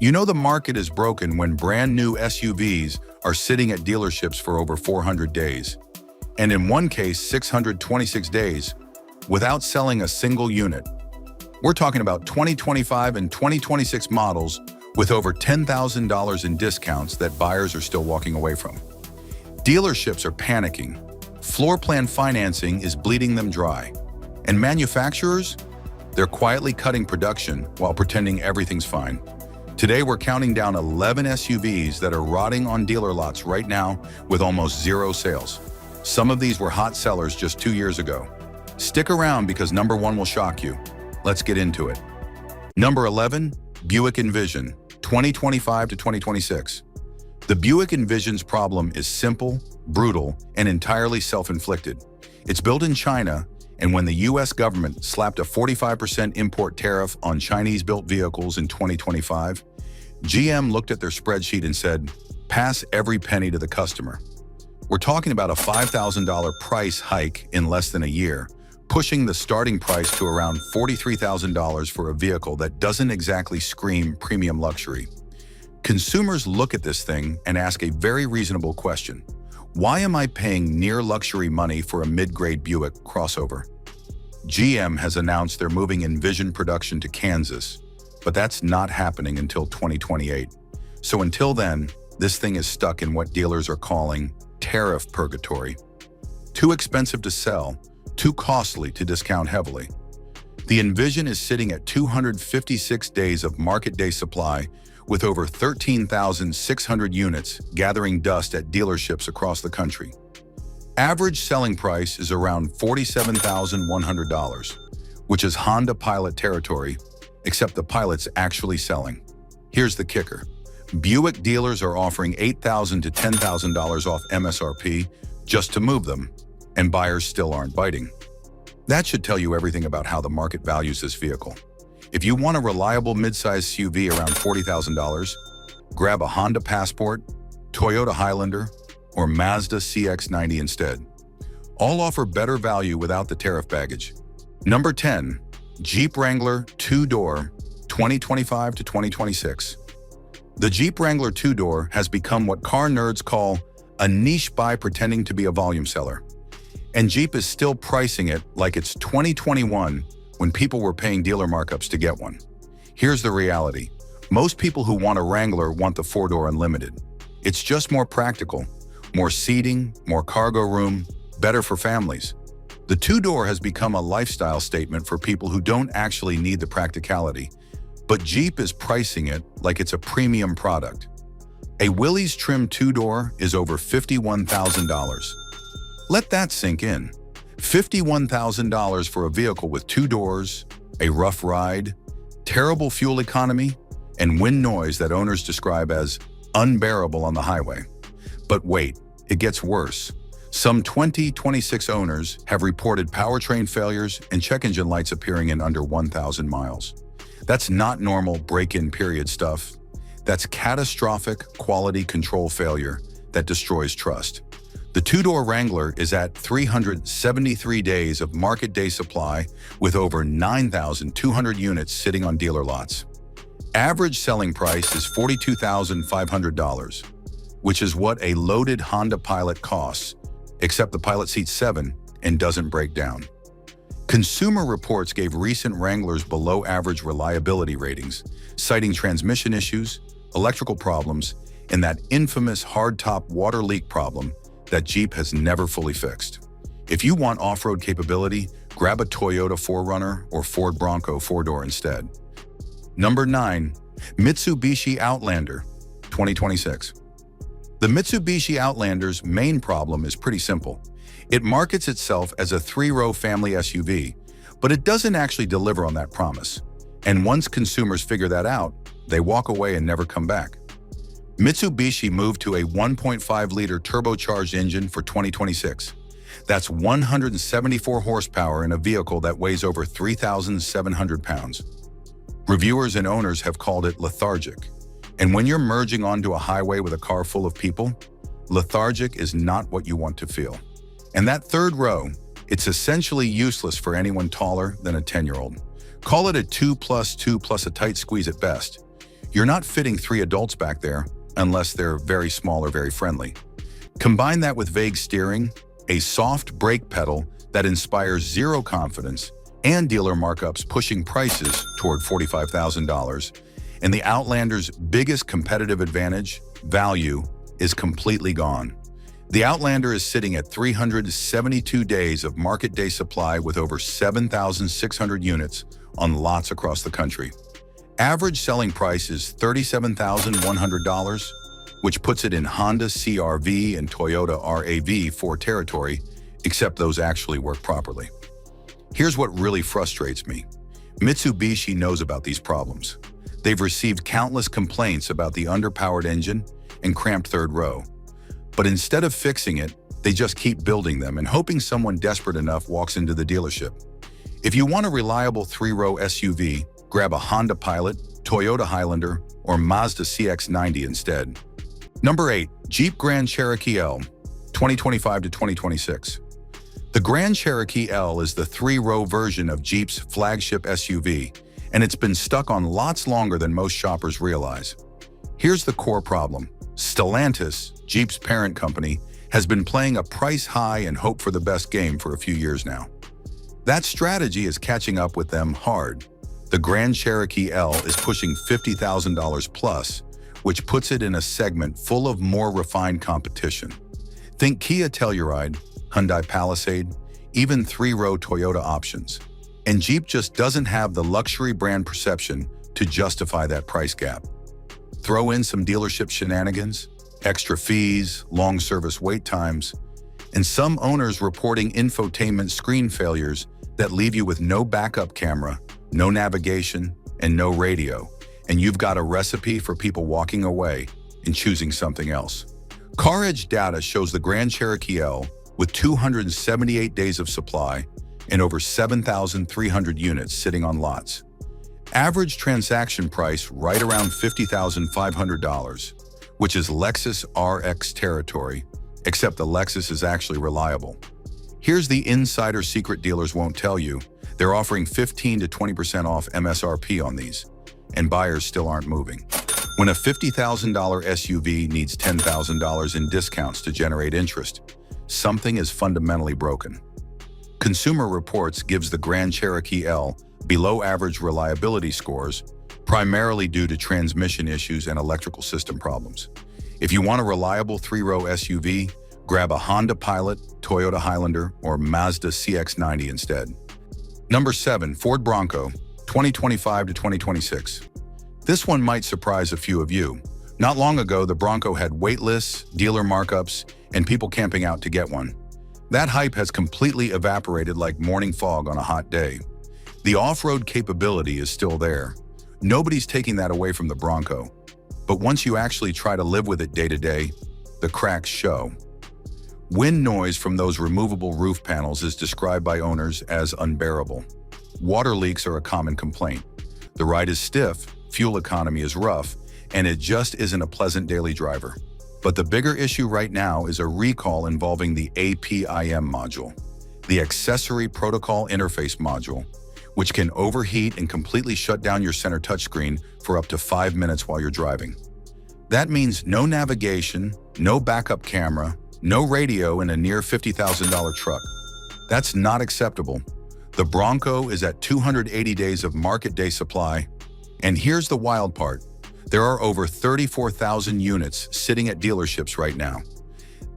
You know the market is broken when brand new SUVs are sitting at dealerships for over 400 days, and in one case 626 days, without selling a single unit. We're talking about 2025 and 2026 models with over $10,000 in discounts that buyers are still walking away from. Dealerships are panicking. Floor plan financing is bleeding them dry. And manufacturers? They're quietly cutting production while pretending everything's fine. Today, we're counting down 11 SUVs that are rotting on dealer lots right now with almost zero sales. Some of these were hot sellers just 2 years ago. Stick around because number 1 will shock you. Let's get into it. Number 11, Buick Envision, 2025 to 2026. The Buick Envision's problem is simple, brutal, and entirely self-inflicted. It's built in China, and when the US government slapped a 45% import tariff on Chinese-built vehicles in 2025, GM looked at their spreadsheet and said, pass every penny to the customer. We're talking about a $5,000 price hike in less than a year, pushing the starting price to around $43,000 for a vehicle that doesn't exactly scream premium luxury. Consumers look at this thing and ask a very reasonable question. Why am I paying near luxury money for a mid-grade Buick crossover? GM has announced they're moving Envision production to Kansas, but that's not happening until 2028. So until then, this thing is stuck in what dealers are calling tariff purgatory. Too expensive to sell, too costly to discount heavily. The Envision is sitting at 256 days of market day supply, with over 13,600 units gathering dust at dealerships across the country. Average selling price is around $47,100, which is Honda Pilot territory, except the Pilot's actually selling. Here's the kicker. Buick dealers are offering $8,000 to $10,000 off MSRP just to move them, and buyers still aren't biting. That should tell you everything about how the market values this vehicle. If you want a reliable midsize SUV around $40,000, grab a Honda Passport, Toyota Highlander, or Mazda CX-90 instead. All offer better value without the tariff baggage. Number 10, Jeep Wrangler 2-door, 2025 to 2026. The Jeep Wrangler 2-door has become what car nerds call a niche buy pretending to be a volume seller. And Jeep is still pricing it like it's 2021 when people were paying dealer markups to get one. Here's the reality. Most people who want a Wrangler want the 4-door Unlimited. It's just more practical, more seating, more cargo room, better for families. The 2-door has become a lifestyle statement for people who don't actually need the practicality, but Jeep is pricing it like it's a premium product. A Willys trim 2-door is over $51,000. Let that sink in. $51,000 for a vehicle with 2 doors, a rough ride, terrible fuel economy, and wind noise that owners describe as unbearable on the highway. But wait, it gets worse. Some 2026 owners have reported powertrain failures and check engine lights appearing in under 1,000 miles. That's not normal break-in period stuff. That's catastrophic quality control failure that destroys trust. The 2-door Wrangler is at 373 days of market day supply with over 9,200 units sitting on dealer lots. Average selling price is $42,500, which is what a loaded Honda Pilot costs, except the Pilot seats 7 and doesn't break down. Consumer Reports gave recent Wranglers below-average reliability ratings, citing transmission issues, electrical problems, and that infamous hardtop water leak problem that Jeep has never fully fixed. If you want off-road capability, grab a Toyota 4Runner or Ford Bronco 4-door instead. Number 9, Mitsubishi Outlander, 2026. The Mitsubishi Outlander's main problem is pretty simple. It markets itself as a 3-row family SUV, but it doesn't actually deliver on that promise. And once consumers figure that out, they walk away and never come back. Mitsubishi moved to a 1.5-liter turbocharged engine for 2026. That's 174 horsepower in a vehicle that weighs over 3,700 pounds. Reviewers and owners have called it lethargic. And when you're merging onto a highway with a car full of people, lethargic is not what you want to feel. And that 3rd row, it's essentially useless for anyone taller than a 10-year-old. Call it a 2+2 plus a tight squeeze at best. You're not fitting 3 adults back there unless they're very small or very friendly. Combine that with vague steering, a soft brake pedal that inspires zero confidence, and dealer markups pushing prices toward $45,000, and the Outlander's biggest competitive advantage, value, is completely gone. The Outlander is sitting at 372 days of market day supply with over 7,600 units on lots across the country. Average selling price is $37,100, which puts it in Honda CR-V and Toyota RAV4 territory, except those actually work properly. Here's what really frustrates me. Mitsubishi knows about these problems. They've received countless complaints about the underpowered engine and cramped third row. But instead of fixing it, they just keep building them and hoping someone desperate enough walks into the dealership. If you want a reliable 3-row SUV, grab a Honda Pilot, Toyota Highlander, or Mazda CX-90 instead. Number 8. Jeep Grand Cherokee L, 2025 to 2026. The Grand Cherokee L is the 3-row version of Jeep's flagship SUV, and it's been stuck on lots longer than most shoppers realize. Here's the core problem. Stellantis, Jeep's parent company, has been playing a price high and hope for the best game for a few years now. That strategy is catching up with them hard. The Grand Cherokee L is pushing $50,000 plus, which puts it in a segment full of more refined competition. Think Kia Telluride, Hyundai Palisade, even 3-row Toyota options. And Jeep just doesn't have the luxury brand perception to justify that price gap. Throw in some dealership shenanigans, extra fees, long service wait times, and some owners reporting infotainment screen failures that leave you with no backup camera, no navigation, and no radio, and you've got a recipe for people walking away and choosing something else. CarEdge data shows the Grand Cherokee L, with 278 days of supply and over 7,300 units sitting on lots. Average transaction price right around $50,500, which is Lexus RX territory, except the Lexus is actually reliable. Here's the insider secret dealers won't tell you. They're offering 15 to 20% off MSRP on these, and buyers still aren't moving. When a $50,000 SUV needs $10,000 in discounts to generate interest, something is fundamentally broken. Consumer Reports gives the Grand Cherokee L below average reliability scores, primarily due to transmission issues and electrical system problems. If you want a reliable 3-row SUV, grab a Honda Pilot, Toyota Highlander, or Mazda CX-90 instead. Number 7. Ford Bronco, 2025 to 2026. This one might surprise a few of you. Not long ago, the Bronco had wait lists, dealer markups, and people camping out to get one. That hype has completely evaporated like morning fog on a hot day. The off-road capability is still there. Nobody's taking that away from the Bronco. But once you actually try to live with it day to day, the cracks show. Wind noise from those removable roof panels is described by owners as unbearable. Water leaks are a common complaint. The ride is stiff, fuel economy is rough, and it just isn't a pleasant daily driver. But the bigger issue right now is a recall involving the APIM module, the Accessory Protocol Interface module, which can overheat and completely shut down your center touchscreen for up to 5 minutes while you're driving. That means no navigation, no backup camera, no radio in a near $50,000 truck. That's not acceptable. The Bronco is at 280 days of market day supply. And here's the wild part. There are over 34,000 units sitting at dealerships right now.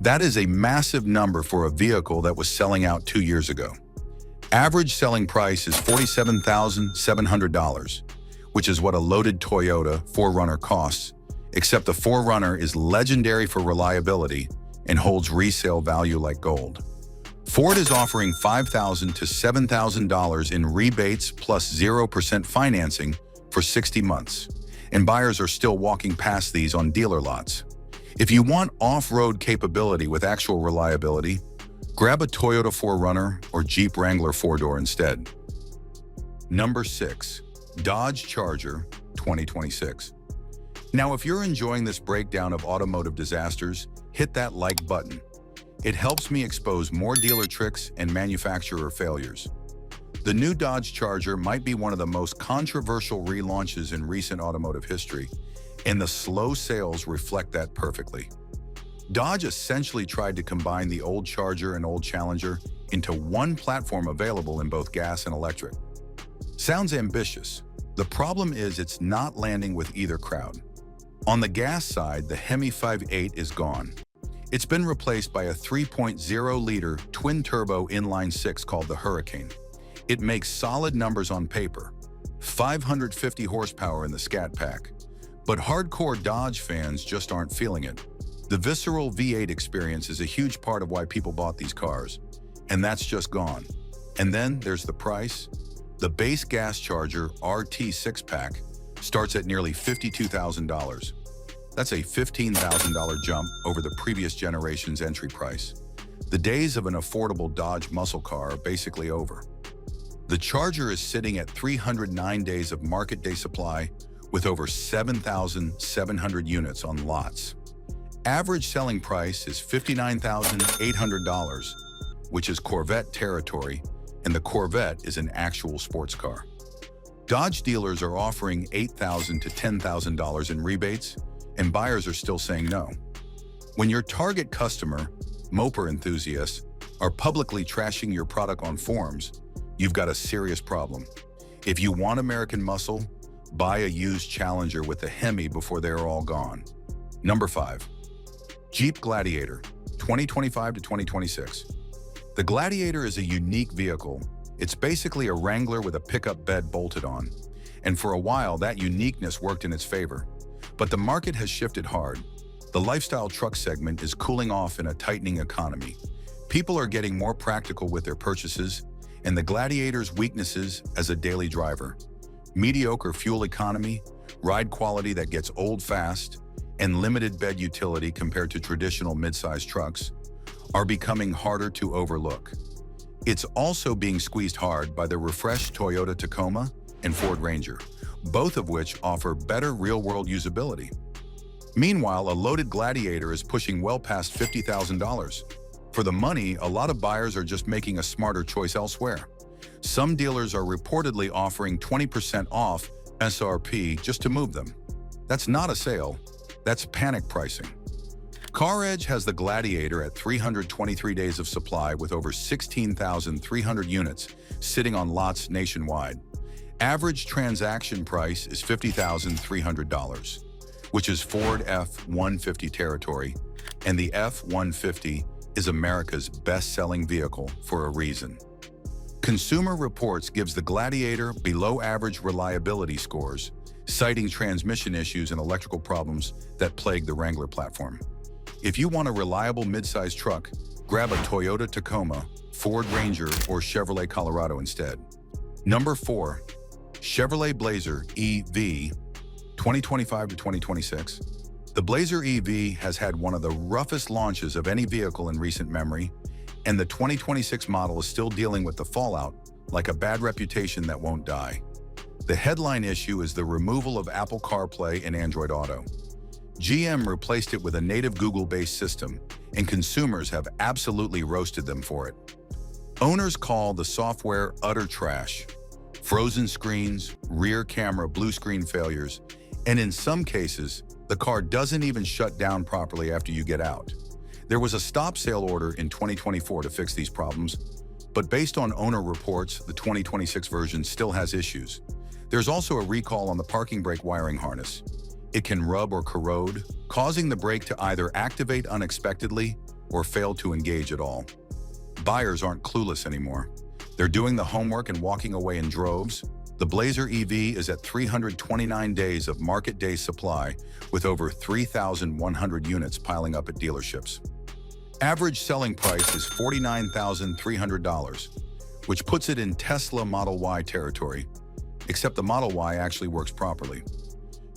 That is a massive number for a vehicle that was selling out 2 years ago. Average selling price is $47,700, which is what a loaded Toyota 4Runner costs, except the 4Runner is legendary for reliability and holds resale value like gold. Ford is offering $5,000 to $7,000 in rebates plus 0% financing for 60 months, and buyers are still walking past these on dealer lots. If you want off-road capability with actual reliability, grab a Toyota 4Runner or Jeep Wrangler 4-door instead. Number 6. Dodge Charger, 2026. Now, if you're enjoying this breakdown of automotive disasters, hit that like button. It helps me expose more dealer tricks and manufacturer failures. The new Dodge Charger might be one of the most controversial relaunches in recent automotive history, And the slow sales reflect that perfectly. Dodge essentially tried to combine the old Charger and old Challenger into one platform available in both gas and electric. Sounds ambitious. The problem is it's not landing with either crowd. On the gas side, the Hemi 5.8 is gone. It's been replaced by a 3.0-liter twin-turbo inline-six called the Hurricane. It makes solid numbers on paper, 550 horsepower in the Scat Pack. But hardcore Dodge fans just aren't feeling it. The visceral V8 experience is a huge part of why people bought these cars, and that's just gone. And then there's the price. The base gas Charger RT 6-pack starts at nearly $52,000. That's a $15,000 jump over the previous generation's entry price. The days of an affordable Dodge muscle car are basically over. The Charger is sitting at 309 days of market day supply with over 7,700 units on lots. Average selling price is $59,800, which is Corvette territory, and the Corvette is an actual sports car. Dodge dealers are offering $8,000 to $10,000 in rebates, and buyers are still saying no. When your target customer, moper enthusiasts, are publicly trashing your product on forums, you've got a serious problem. If you want American muscle, buy a used Challenger with a Hemi before they're all gone. Number 5. Jeep Gladiator, 2025 to 2026. The Gladiator is a unique vehicle. It's basically a Wrangler with a pickup bed bolted on. And for a while, that uniqueness worked in its favor. But the market has shifted hard. The lifestyle truck segment is cooling off in a tightening economy. People are getting more practical with their purchases, and the Gladiator's weaknesses as a daily driver, mediocre fuel economy, ride quality that gets old fast, and limited bed utility compared to traditional midsize trucks, are becoming harder to overlook. It's also being squeezed hard by the refreshed Toyota Tacoma and Ford Ranger, both of which offer better real-world usability. Meanwhile, a loaded Gladiator is pushing well past $50,000. For the money, a lot of buyers are just making a smarter choice elsewhere. Some dealers are reportedly offering 20% off SRP just to move them. That's not a sale, that's panic pricing. CarEdge has the Gladiator at 323 days of supply with over 16,300 units sitting on lots nationwide. Average transaction price is $50,300, which is Ford F-150 territory, and the F-150 is America's best-selling vehicle for a reason. Consumer Reports gives the Gladiator below-average reliability scores, citing transmission issues and electrical problems that plague the Wrangler platform. If you want a reliable midsize truck, grab a Toyota Tacoma, Ford Ranger, or Chevrolet Colorado instead. Number 4. Chevrolet Blazer EV, 2025 to 2026. The Blazer EV has had one of the roughest launches of any vehicle in recent memory, and the 2026 model is still dealing with the fallout like a bad reputation that won't die. The headline issue is the removal of Apple CarPlay and Android Auto. GM replaced it with a native Google-based system, and consumers have absolutely roasted them for it. Owners call the software utter trash. Frozen screens, rear camera blue screen failures, and in some cases, the car doesn't even shut down properly after you get out. There was a stop sale order in 2024 to fix these problems, but based on owner reports, the 2026 version still has issues. There's also a recall on the parking brake wiring harness. It can rub or corrode, causing the brake to either activate unexpectedly or fail to engage at all. Buyers aren't clueless anymore. They're doing the homework and walking away in droves. The Blazer EV is at 329 days of market day supply with over 3,100 units piling up at dealerships. Average selling price is $49,300, which puts it in Tesla Model Y territory, except the Model Y actually works properly.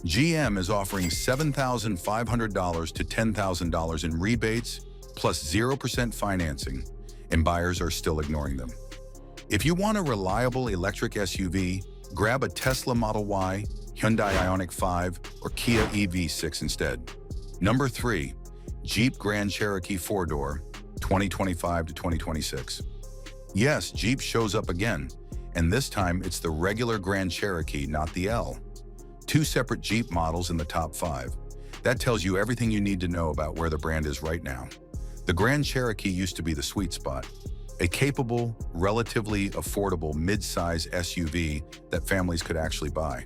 GM is offering $7,500 to $10,000 in rebates plus 0% financing, and buyers are still ignoring them. If you want a reliable electric SUV, grab a Tesla Model Y, Hyundai Ioniq 5, or Kia EV6 instead. Number 3. Jeep Grand Cherokee 4-door, 2025 to 2026. Yes, Jeep shows up again, and this time it's the regular Grand Cherokee, not the L. 2 separate Jeep models in the top 5. That tells you everything you need to know about where the brand is right now. The Grand Cherokee used to be the sweet spot, a capable, relatively affordable mid-size SUV that families could actually buy.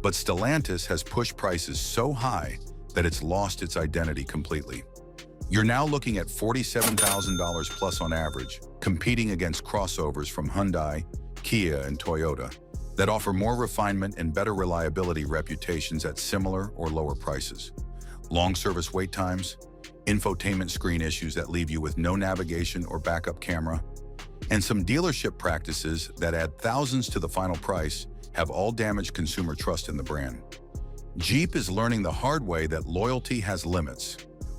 But Stellantis has pushed prices so high that it's lost its identity completely. You're now looking at $47,000 plus on average, competing against crossovers from Hyundai, Kia, and Toyota that offer more refinement and better reliability reputations at similar or lower prices. Long service wait times, infotainment screen issues that leave you with no navigation or backup camera, and some dealership practices that add thousands to the final price have all damaged consumer trust in the brand. Jeep is learning the hard way that loyalty has limits.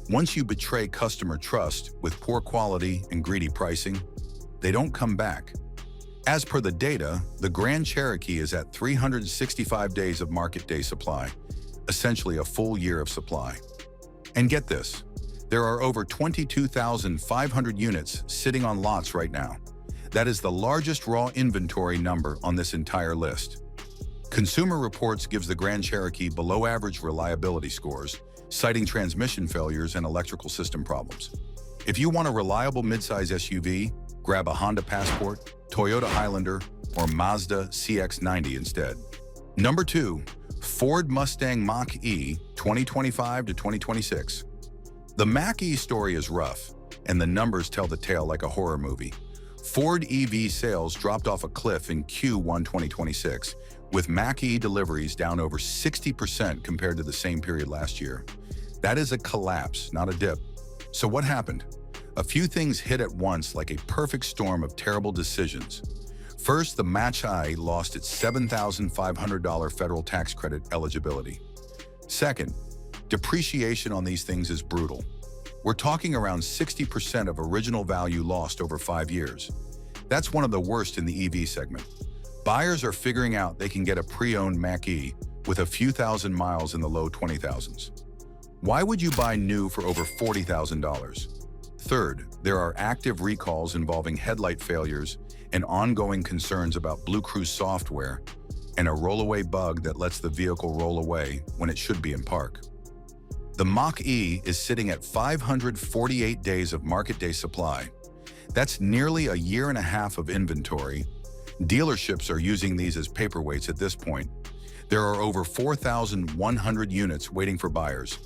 Once you betray customer trust with poor quality and greedy pricing, they don't come back. As per the data, the Grand Cherokee is at 365 days of market day supply, essentially a full year of supply. And get this, there are over 22,500 units sitting on lots right now. That is the largest raw inventory number on this entire list. Consumer Reports gives the Grand Cherokee below-average reliability scores, citing transmission failures and electrical system problems. If you want a reliable midsize SUV, grab a Honda Passport, Toyota Highlander, or Mazda CX-90 instead. Number 2, Ford Mustang Mach-E 2025 to 2026. The Mach-E story is rough, and the numbers tell the tale like a horror movie. Ford EV sales dropped off a cliff in Q1 2026, with Mach-E deliveries down over 60% compared to the same period last year. That is a collapse, not a dip. So what happened? A few things hit at once like a perfect storm of terrible decisions. First, the Mach-E lost its $7,500 federal tax credit eligibility. Second, depreciation on these things is brutal. We're talking around 60% of original value lost over 5 years. That's one of the worst in the EV segment. Buyers are figuring out they can get a pre-owned Mach-E with a few thousand miles in the low 20,000s. Why would you buy new for over $40,000? Third, there are active recalls involving headlight failures and ongoing concerns about Blue Cruise software and a rollaway bug that lets the vehicle roll away when it should be in park. The Mach-E is sitting at 548 days of market day supply. That's nearly a year and a half of inventory. Dealerships are using these as paperweights at this point. There are over 4,100 units waiting for buyers.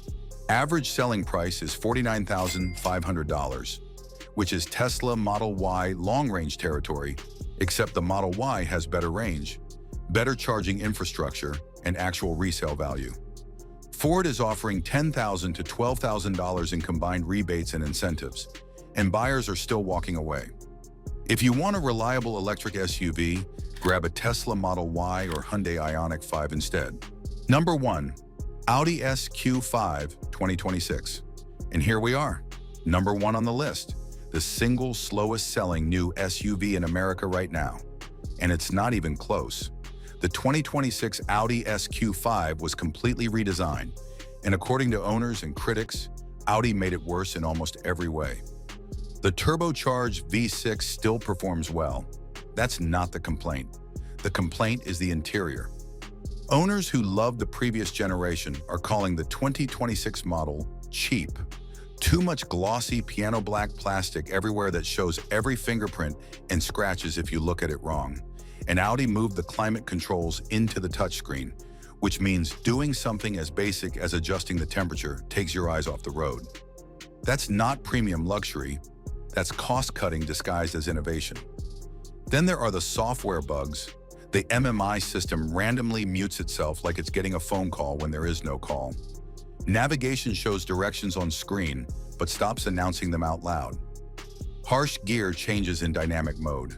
Average selling price is $49,500, which is Tesla Model Y long-range territory, except the Model Y has better range, better charging infrastructure, and actual resale value. Ford is offering $10,000 to $12,000 in combined rebates and incentives, and buyers are still walking away. If you want a reliable electric SUV, grab a Tesla Model Y or Hyundai Ioniq 5 instead. Number 1, Audi SQ5 2026. And here we are, number 1 on the list, the single slowest selling new SUV in America right now. And it's not even close. The 2026 Audi SQ5 was completely redesigned, and according to owners and critics, Audi made it worse in almost every way. The turbocharged V6 still performs well. That's not the complaint. The complaint is the interior. Owners who loved the previous generation are calling the 2026 model cheap. Too much glossy piano black plastic everywhere that shows every fingerprint and scratches if you look at it wrong. And Audi moved the climate controls into the touchscreen, which means doing something as basic as adjusting the temperature takes your eyes off the road. That's not premium luxury. That's cost-cutting disguised as innovation. Then there are the software bugs. The MMI system randomly mutes itself like it's getting a phone call when there is no call. Navigation shows directions on screen, but stops announcing them out loud. Harsh gear changes in dynamic mode.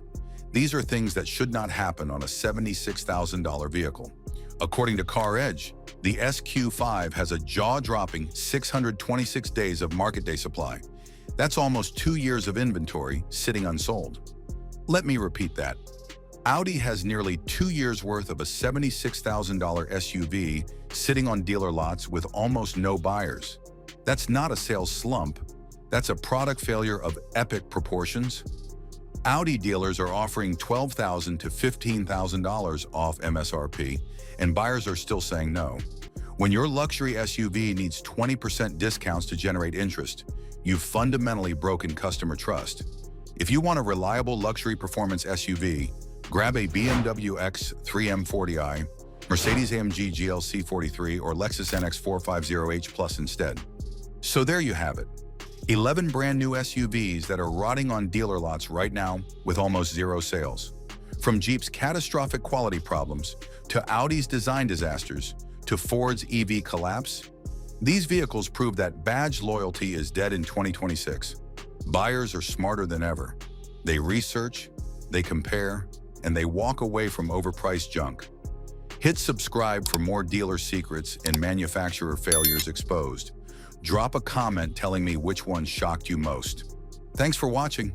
These are things that should not happen on a $76,000 vehicle. According to CarEdge, the SQ5 has a jaw-dropping 626 days of market day supply. That's almost 2 years of inventory sitting unsold. Let me repeat that. Audi has nearly 2 years worth of a $76,000 SUV sitting on dealer lots with almost no buyers. That's not a sales slump. That's a product failure of epic proportions. Audi dealers are offering $12,000 to $15,000 off MSRP, and buyers are still saying no. When your luxury SUV needs 20% discounts to generate interest, you've fundamentally broken customer trust. If you want a reliable luxury performance SUV, grab a BMW X3 M40i, Mercedes-AMG GLC 43, or Lexus NX 450h Plus instead. So there you have it. 11 brand new SUVs that are rotting on dealer lots right now with almost zero sales. From Jeep's catastrophic quality problems, to Audi's design disasters, to Ford's EV collapse, these vehicles prove that badge loyalty is dead in 2026. Buyers are smarter than ever. They research, they compare, and they walk away from overpriced junk. Hit subscribe for more dealer secrets and manufacturer failures exposed. Drop a comment telling me which one shocked you most. Thanks for watching.